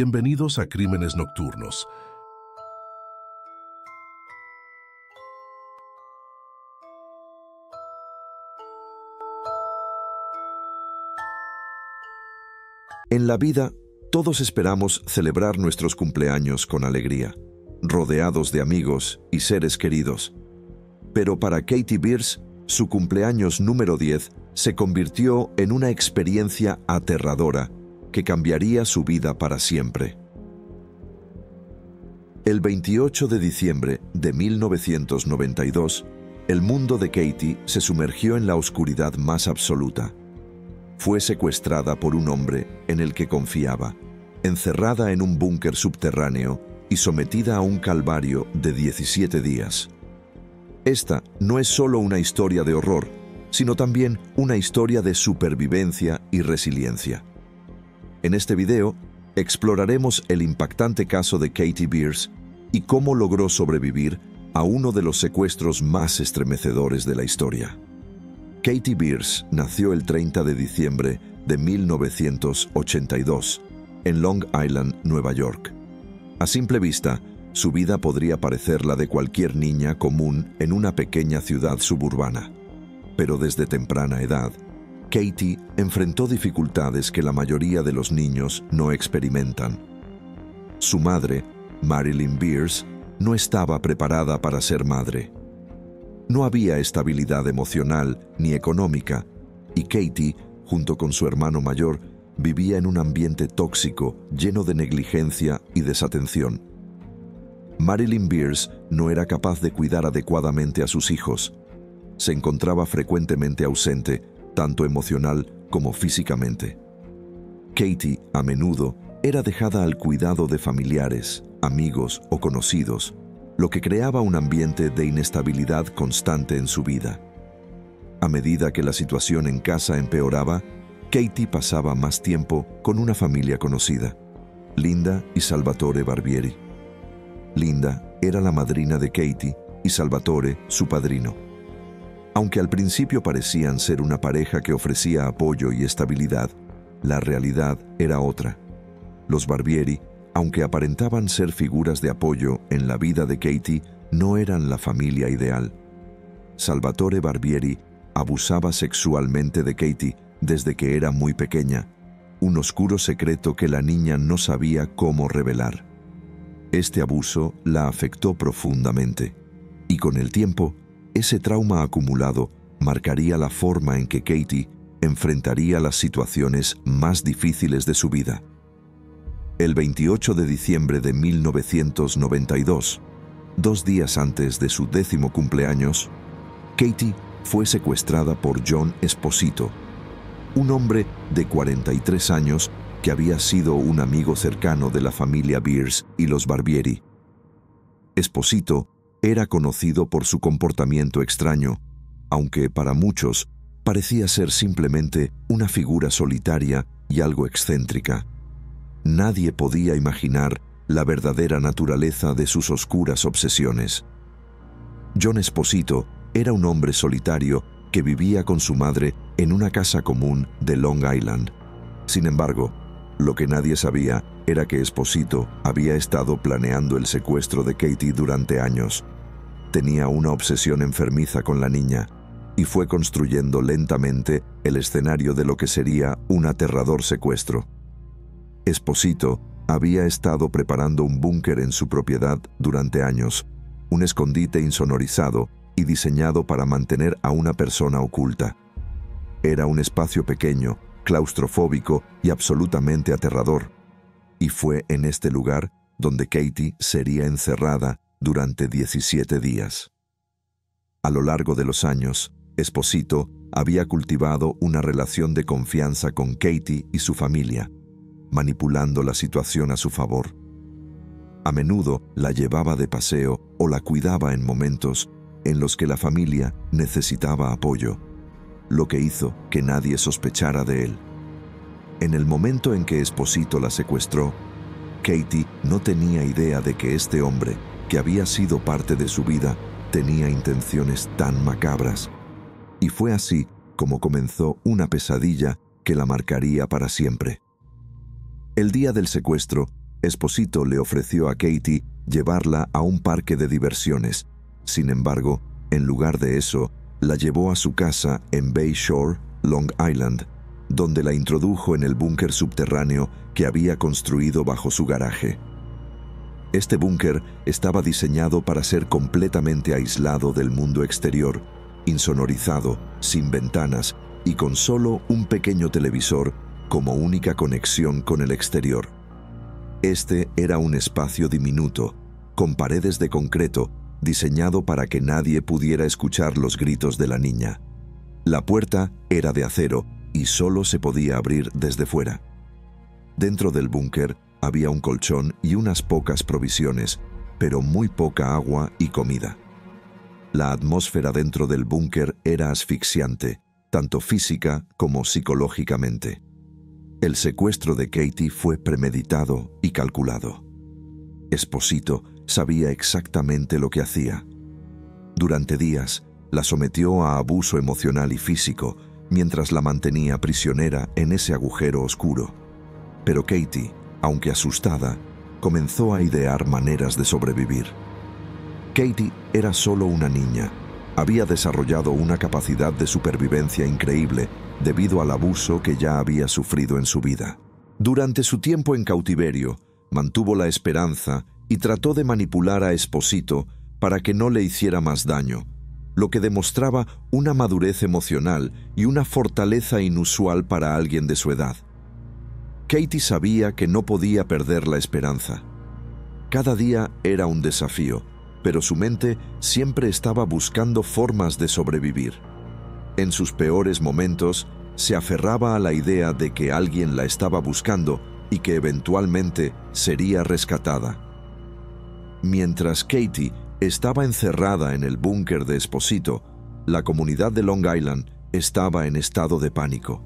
Bienvenidos a Crímenes Nocturnos. En la vida, todos esperamos celebrar nuestros cumpleaños con alegría, rodeados de amigos y seres queridos. Pero para Katie Beers, su cumpleaños número 10 se convirtió en una experiencia aterradora que cambiaría su vida para siempre. El 28 de diciembre de 1992, el mundo de Katie se sumergió en la oscuridad más absoluta. Fue secuestrada por un hombre en el que confiaba, encerrada en un búnker subterráneo y sometida a un calvario de 17 días. Esta no es solo una historia de horror, sino también una historia de supervivencia y resiliencia. En este video, exploraremos el impactante caso de Katie Beers y cómo logró sobrevivir a uno de los secuestros más estremecedores de la historia. Katie Beers nació el 30 de diciembre de 1982 en Long Island, Nueva York. A simple vista, su vida podría parecer la de cualquier niña común en una pequeña ciudad suburbana. Pero desde temprana edad, Katie enfrentó dificultades que la mayoría de los niños no experimentan. Su madre, Marilyn Beers, no estaba preparada para ser madre. No había estabilidad emocional ni económica, y Katie, junto con su hermano mayor, vivía en un ambiente tóxico, lleno de negligencia y desatención. Marilyn Beers no era capaz de cuidar adecuadamente a sus hijos. Se encontraba frecuentemente ausente, tanto emocional como físicamente. Katie, a menudo, era dejada al cuidado de familiares, amigos o conocidos, lo que creaba un ambiente de inestabilidad constante en su vida. A medida que la situación en casa empeoraba, Katie pasaba más tiempo con una familia conocida, Linda y Salvatore Barbieri. Linda era la madrina de Katie y Salvatore su padrino. Aunque al principio parecían ser una pareja que ofrecía apoyo y estabilidad, la realidad era otra. Los Barbieri, aunque aparentaban ser figuras de apoyo en la vida de Katie, no eran la familia ideal. Salvatore Barbieri abusaba sexualmente de Katie desde que era muy pequeña, un oscuro secreto que la niña no sabía cómo revelar. Este abuso la afectó profundamente, y con el tiempo, ese trauma acumulado marcaría la forma en que Katie enfrentaría las situaciones más difíciles de su vida. El 28 de diciembre de 1992, 2 días antes de su 10º cumpleaños, Katie fue secuestrada por John Esposito, un hombre de 43 años que había sido un amigo cercano de la familia Beers y los Barbieri. Esposito era conocido por su comportamiento extraño, aunque para muchos parecía ser simplemente una figura solitaria y algo excéntrica. Nadie podía imaginar la verdadera naturaleza de sus oscuras obsesiones. John Esposito era un hombre solitario que vivía con su madre en una casa común de Long Island. Sin embargo, lo que nadie sabía era que Esposito había estado planeando el secuestro de Katie durante años. Tenía una obsesión enfermiza con la niña y fue construyendo lentamente el escenario de lo que sería un aterrador secuestro. Esposito había estado preparando un búnker en su propiedad durante años, un escondite insonorizado y diseñado para mantener a una persona oculta. Era un espacio pequeño, claustrofóbico y absolutamente aterrador, y fue en este lugar donde Katie sería encerrada durante 17 días. A lo largo de los años, Esposito había cultivado una relación de confianza con Katie y su familia, manipulando la situación a su favor. A menudo la llevaba de paseo o la cuidaba en momentos en los que la familia necesitaba apoyo, lo que hizo que nadie sospechara de él. En el momento en que Esposito la secuestró, Katie no tenía idea de que este hombre, que había sido parte de su vida, tenía intenciones tan macabras. Y fue así como comenzó una pesadilla que la marcaría para siempre. El día del secuestro, Esposito le ofreció a Katie llevarla a un parque de diversiones. Sin embargo, en lugar de eso, la llevó a su casa en Bay Shore, Long Island, donde la introdujo en el búnker subterráneo que había construido bajo su garaje. Este búnker estaba diseñado para ser completamente aislado del mundo exterior, insonorizado, sin ventanas y con solo un pequeño televisor como única conexión con el exterior. Este era un espacio diminuto, con paredes de concreto, diseñado para que nadie pudiera escuchar los gritos de la niña. La puerta era de acero y solo se podía abrir desde fuera. Dentro del búnker había un colchón y unas pocas provisiones, pero muy poca agua y comida. La atmósfera dentro del búnker era asfixiante, tanto física como psicológicamente. El secuestro de Katie fue premeditado y calculado. Esposito sabía exactamente lo que hacía. Durante días, la sometió a abuso emocional y físico mientras la mantenía prisionera en ese agujero oscuro. Pero Katie, aunque asustada, comenzó a idear maneras de sobrevivir. Katie era solo una niña. Había desarrollado una capacidad de supervivencia increíble debido al abuso que ya había sufrido en su vida. Durante su tiempo en cautiverio, mantuvo la esperanza y trató de manipular a Esposito para que no le hiciera más daño, lo que demostraba una madurez emocional y una fortaleza inusual para alguien de su edad. Katie sabía que no podía perder la esperanza. Cada día era un desafío, pero su mente siempre estaba buscando formas de sobrevivir. En sus peores momentos, se aferraba a la idea de que alguien la estaba buscando y que eventualmente sería rescatada. Mientras Katie estaba encerrada en el búnker de Esposito, la comunidad de Long Island estaba en estado de pánico.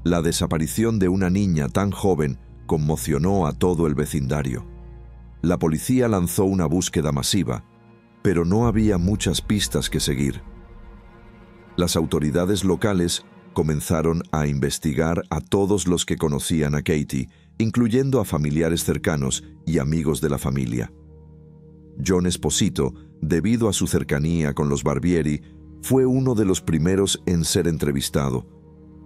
La desaparición de una niña tan joven conmocionó a todo el vecindario. La policía lanzó una búsqueda masiva, pero no había muchas pistas que seguir. Las autoridades locales comenzaron a investigar a todos los que conocían a Katie, incluyendo a familiares cercanos y amigos de la familia. John Esposito, debido a su cercanía con los Barbieri, fue uno de los primeros en ser entrevistado,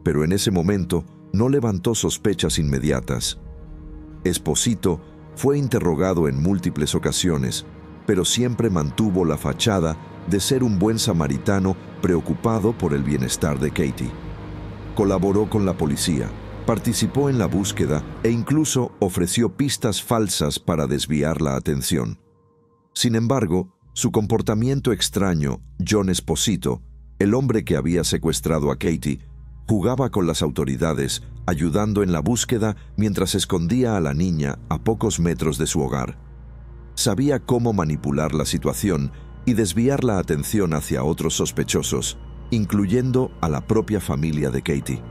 pero en ese momento no levantó sospechas inmediatas. Esposito fue interrogado en múltiples ocasiones, pero siempre mantuvo la fachada de ser un buen samaritano preocupado por el bienestar de Katie. Colaboró con la policía, participó en la búsqueda e incluso ofreció pistas falsas para desviar la atención. Sin embargo, su comportamiento extraño, John Esposito, el hombre que había secuestrado a Katie, jugaba con las autoridades, ayudando en la búsqueda mientras escondía a la niña a pocos metros de su hogar. Sabía cómo manipular la situación y desviar la atención hacia otros sospechosos, incluyendo a la propia familia de Katie.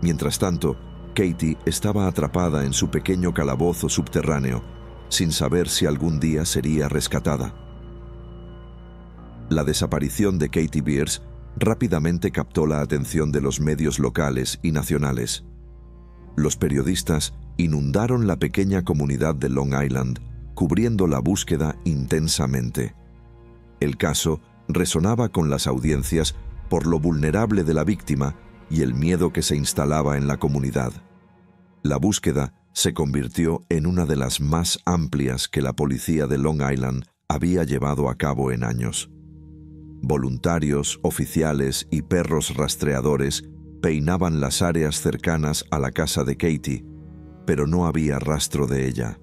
Mientras tanto, Katie estaba atrapada en su pequeño calabozo subterráneo, sin saber si algún día sería rescatada. La desaparición de Katie Beers rápidamente captó la atención de los medios locales y nacionales. Los periodistas inundaron la pequeña comunidad de Long Island, cubriendo la búsqueda intensamente. El caso resonaba con las audiencias por lo vulnerable de la víctima y el miedo que se instalaba en la comunidad. La búsqueda se convirtió en una de las más amplias que la policía de Long Island había llevado a cabo en años. Voluntarios, oficiales y perros rastreadores peinaban las áreas cercanas a la casa de Katie, pero no había rastro de ella.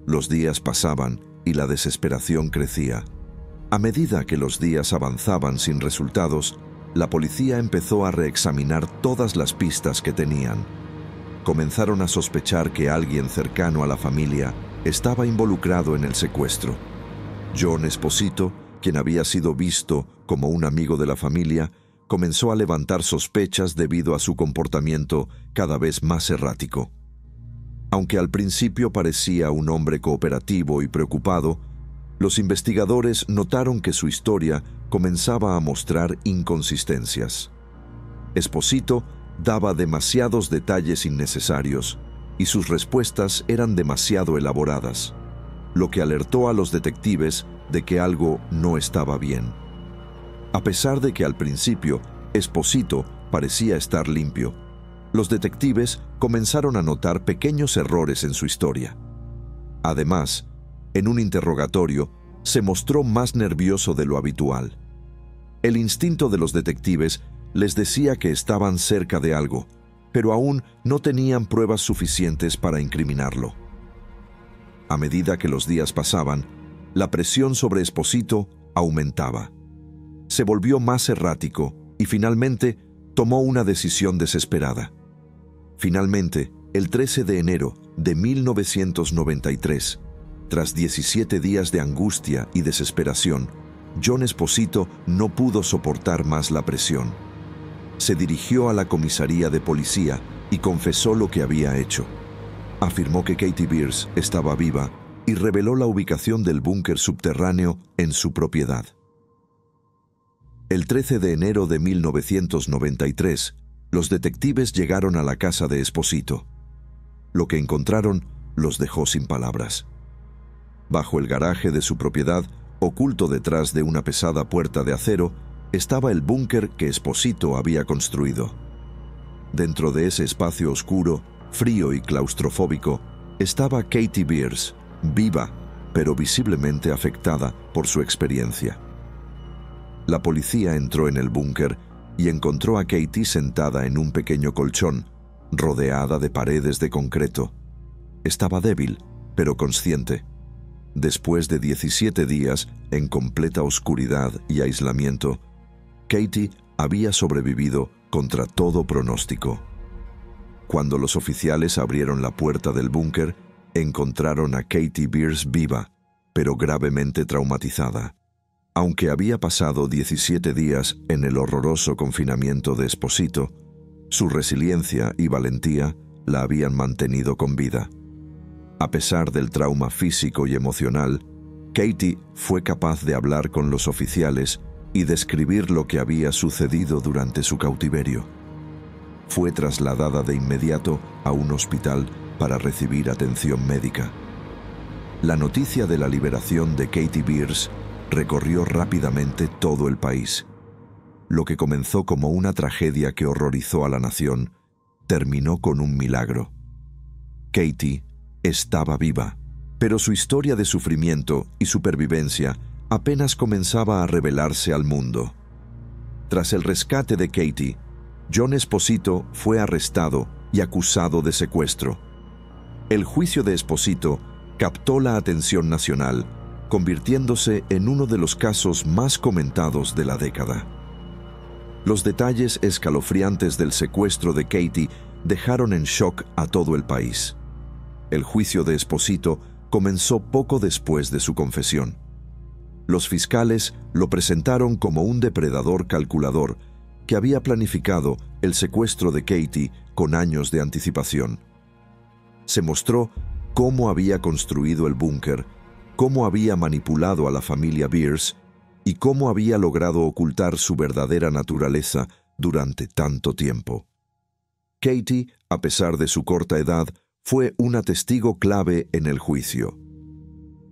Los días pasaban y la desesperación crecía. A medida que los días avanzaban sin resultados, la policía empezó a reexaminar todas las pistas que tenían. Comenzaron a sospechar que alguien cercano a la familia estaba involucrado en el secuestro. John Esposito, quien había sido visto como un amigo de la familia, comenzó a levantar sospechas debido a su comportamiento cada vez más errático. Aunque al principio parecía un hombre cooperativo y preocupado, los investigadores notaron que su historia comenzaba a mostrar inconsistencias. Esposito daba demasiados detalles innecesarios, y sus respuestas eran demasiado elaboradas, lo que alertó a los detectives de que algo no estaba bien. A pesar de que al principio Esposito parecía estar limpio, los detectives comenzaron a notar pequeños errores en su historia. Además, en un interrogatorio, se mostró más nervioso de lo habitual. El instinto de los detectives les decía que estaban cerca de algo, pero aún no tenían pruebas suficientes para incriminarlo. A medida que los días pasaban, la presión sobre Esposito aumentaba. Se volvió más errático y finalmente tomó una decisión desesperada. Finalmente, el 13 de enero de 1993, tras 17 días de angustia y desesperación, John Esposito no pudo soportar más la presión. Se dirigió a la comisaría de policía y confesó lo que había hecho. Afirmó que Katie Beers estaba viva y reveló la ubicación del búnker subterráneo en su propiedad. El 13 de enero de 1993, los detectives llegaron a la casa de Esposito. Lo que encontraron los dejó sin palabras. Bajo el garaje de su propiedad, oculto detrás de una pesada puerta de acero, estaba el búnker que Esposito había construido. Dentro de ese espacio oscuro, frío y claustrofóbico, estaba Katie Beers, viva, pero visiblemente afectada por su experiencia. La policía entró en el búnker y encontró a Katie sentada en un pequeño colchón, rodeada de paredes de concreto. Estaba débil, pero consciente. Después de 17 días en completa oscuridad y aislamiento, Katie había sobrevivido contra todo pronóstico. Cuando los oficiales abrieron la puerta del búnker, encontraron a Katie Beers viva, pero gravemente traumatizada. Aunque había pasado 17 días en el horroroso confinamiento de Esposito, su resiliencia y valentía la habían mantenido con vida. A pesar del trauma físico y emocional, Katie fue capaz de hablar con los oficiales y describir lo que había sucedido durante su cautiverio. Fue trasladada de inmediato a un hospital para recibir atención médica. La noticia de la liberación de Katie Beers recorrió rápidamente todo el país. Lo que comenzó como una tragedia que horrorizó a la nación, terminó con un milagro. Katie estaba viva, pero su historia de sufrimiento y supervivencia apenas comenzaba a revelarse al mundo. Tras el rescate de Katie, John Esposito fue arrestado y acusado de secuestro. El juicio de Esposito captó la atención nacional, convirtiéndose en uno de los casos más comentados de la década. Los detalles escalofriantes del secuestro de Katie dejaron en shock a todo el país. El juicio de Esposito comenzó poco después de su confesión. Los fiscales lo presentaron como un depredador calculador que había planificado el secuestro de Katie con años de anticipación. Se mostró cómo había construido el búnker, cómo había manipulado a la familia Beers y cómo había logrado ocultar su verdadera naturaleza durante tanto tiempo. Katie, a pesar de su corta edad, fue una testigo clave en el juicio.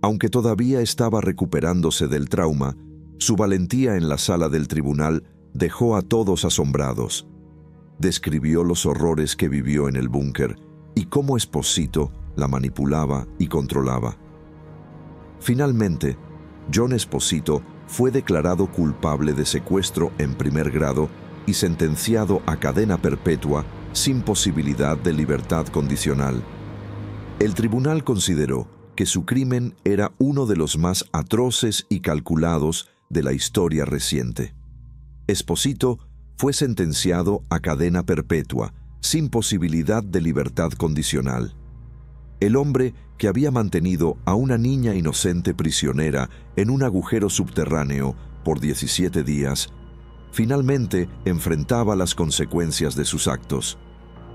Aunque todavía estaba recuperándose del trauma, su valentía en la sala del tribunal dejó a todos asombrados. Describió los horrores que vivió en el búnker y cómo Esposito la manipulaba y controlaba. Finalmente, John Esposito fue declarado culpable de secuestro en primer grado y sentenciado a cadena perpetua sin posibilidad de libertad condicional. El tribunal consideró que su crimen era uno de los más atroces y calculados de la historia reciente. Esposito fue sentenciado a cadena perpetua, sin posibilidad de libertad condicional. El hombre que había mantenido a una niña inocente prisionera en un agujero subterráneo por 17 días, finalmente enfrentaba las consecuencias de sus actos.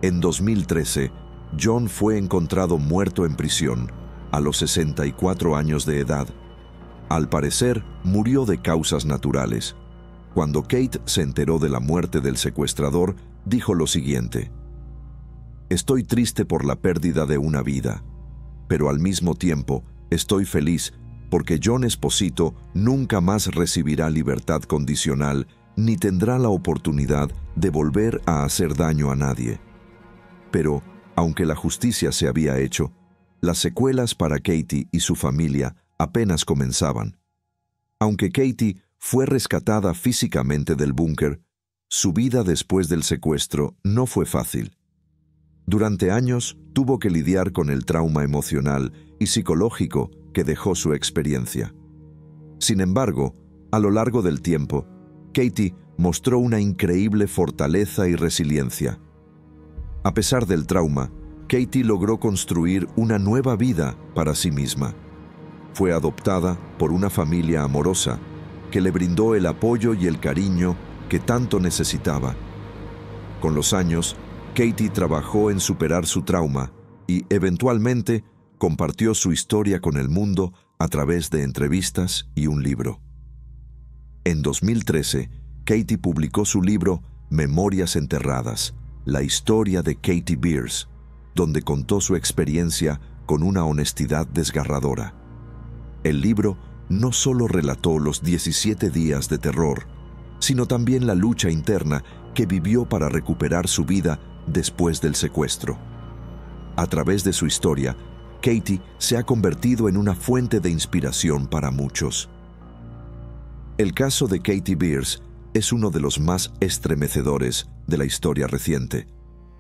En 2013, John fue encontrado muerto en prisión, a los 64 años de edad. Al parecer, murió de causas naturales. Cuando Kate se enteró de la muerte del secuestrador, dijo lo siguiente: Estoy triste por la pérdida de una vida, pero al mismo tiempo estoy feliz porque John Esposito nunca más recibirá libertad condicional ni tendrá la oportunidad de volver a hacer daño a nadie. Pero, aunque la justicia se había hecho, las secuelas para Katie y su familia apenas comenzaban. Aunque Katie fue rescatada físicamente del búnker, su vida después del secuestro no fue fácil. Durante años tuvo que lidiar con el trauma emocional y psicológico que dejó su experiencia. Sin embargo, a lo largo del tiempo, Katie mostró una increíble fortaleza y resiliencia. A pesar del trauma, Katie logró construir una nueva vida para sí misma. Fue adoptada por una familia amorosa que le brindó el apoyo y el cariño que tanto necesitaba. Con los años, Katie trabajó en superar su trauma y, eventualmente, compartió su historia con el mundo a través de entrevistas y un libro. En 2013, Katie publicó su libro Memorias Enterradas, la historia de Katie Beers, donde contó su experiencia con una honestidad desgarradora. El libro no solo relató los 17 días de terror, sino también la lucha interna que vivió para recuperar su vida después del secuestro. A través de su historia, Katie se ha convertido en una fuente de inspiración para muchos. El caso de Katie Beers es uno de los más estremecedores de la historia reciente,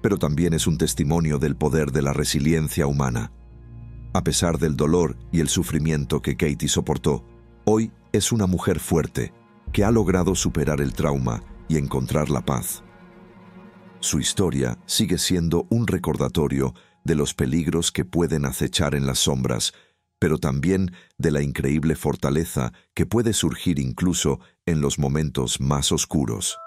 pero también es un testimonio del poder de la resiliencia humana. A pesar del dolor y el sufrimiento que Katie soportó, hoy es una mujer fuerte que ha logrado superar el trauma y encontrar la paz. Su historia sigue siendo un recordatorio de los peligros que pueden acechar en las sombras, pero también de la increíble fortaleza que puede surgir incluso en los momentos más oscuros.